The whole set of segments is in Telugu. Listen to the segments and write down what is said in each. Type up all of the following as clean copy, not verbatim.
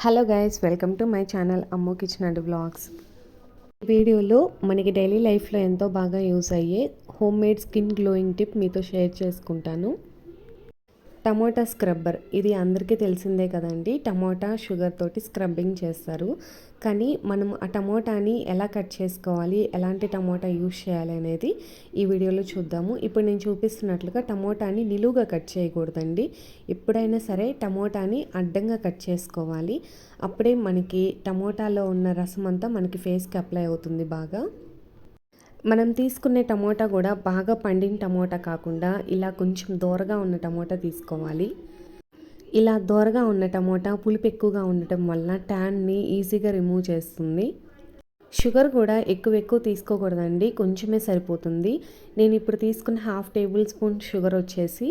Hello guys, welcome to my channel Ammu kitchen and vlogs. వీడియోలో మనకి డైలీ లైఫ్లో ఎంతో బాగా యూస్ అయ్యే home made skin glowing tip మీతో షేర్ చేసుకుంటాను. టమోటా స్క్రబ్బర్, ఇది అందరికీ తెలిసిందే కదండి. టమోటా షుగర్ తోటి స్క్రబ్బింగ్ చేస్తారు. కానీ మనం ఆ టమోటాని ఎలా కట్ చేసుకోవాలి, ఎలాంటి టమోటా యూస్ చేయాలి అనేది ఈ వీడియోలో చూద్దాము. ఇప్పుడు నేను చూపిస్తున్నట్లుగా టమోటాని నిలువుగా కట్ చేయకూడదండి. ఎప్పుడైనా సరే టమోటాని అడ్డంగా కట్ చేసుకోవాలి. అప్పుడే మనకి టమోటాలో ఉన్న రసం అంతా మనకి ఫేస్కి అప్లై అవుతుంది బాగా. మనం తీసుకునే టమోటా కూడా బాగా పండిన టమోటా కాకుండా ఇలా కొంచెం దోరగా ఉన్న టమోటా తీసుకోవాలి. ఇలా దోరగా ఉన్న టమోటా పులుపు ఎక్కువగా ఉండటం వల్ల ట్యాన్ని ఈజీగా రిమూవ్ చేస్తుంది. షుగర్ కూడా ఎక్కువ తీసుకోకూడదండి, కొంచెమే సరిపోతుంది. నేను ఇప్పుడు తీసుకున్న 1/2 టేబుల్ స్పూన్ షుగర్ వచ్చేసి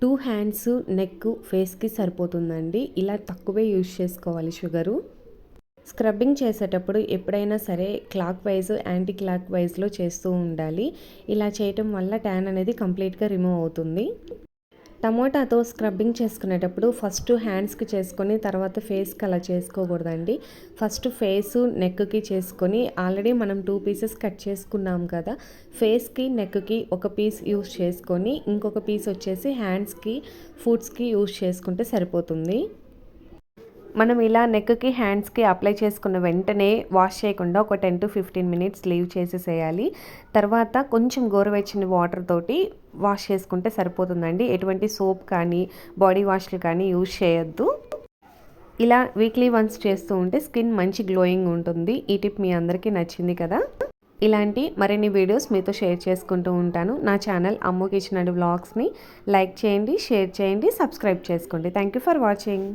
2 హ్యాండ్స్, నెక్, ఫేస్కి సరిపోతుందండి. ఇలా తక్కువే యూజ్ చేసుకోవాలి షుగరు. స్క్రబ్బింగ్ చేసేటప్పుడు ఎప్పుడైనా సరే క్లాక్ వైజ్, యాంటీ క్లాక్ వైజ్లో చేస్తూ ఉండాలి. ఇలా చేయటం వల్ల ట్యాన్ అనేది కంప్లీట్గా రిమూవ్ అవుతుంది. టమోటాతో స్క్రబ్బింగ్ చేసుకునేటప్పుడు ఫస్ట్ హ్యాండ్స్కి చేసుకొని తర్వాత ఫేస్కి అలా చేసుకోకూడదండి. ఫస్ట్ ఫేసు, నెక్కి చేసుకొని ఆల్రెడీ మనం 2 పీసెస్ కట్ చేసుకున్నాం కదా, ఫేస్కి, నెక్కి ఒక పీస్ యూస్ చేసుకొని ఇంకొక పీస్ వచ్చేసి హ్యాండ్స్కి, ఫుట్స్కి యూస్ చేసుకుంటే సరిపోతుంది. మనం ఇలా నెక్కి, హ్యాండ్స్కి అప్లై చేసుకున్న వెంటనే వాష్ చేయకుండా ఒక 10 to 15 మినిట్స్ లీవ్ చేసేసేయాలి. తర్వాత కొంచెం గోరువెచ్చని వాటర్ తోటి వాష్ చేసుకుంటే సరిపోతుందండి. ఎటువంటి సోప్ కానీ బాడీ వాష్లు కానీ యూజ్ చేయొద్దు. ఇలా వీక్లీ వన్స్ చేస్తూ ఉంటే స్కిన్ మంచి గ్లోయింగ్ ఉంటుంది. ఈ టిప్ మీ అందరికీ నచ్చింది కదా. ఇలాంటి మరిన్ని వీడియోస్ మీతో షేర్ చేసుకుంటూ ఉంటాను. నా ఛానల్ అమ్ము కిచెన్ అండ్ వ్లాగ్స్ని లైక్ చేయండి, షేర్ చేయండి, సబ్స్క్రైబ్ చేసుకోండి. Thank you for watching.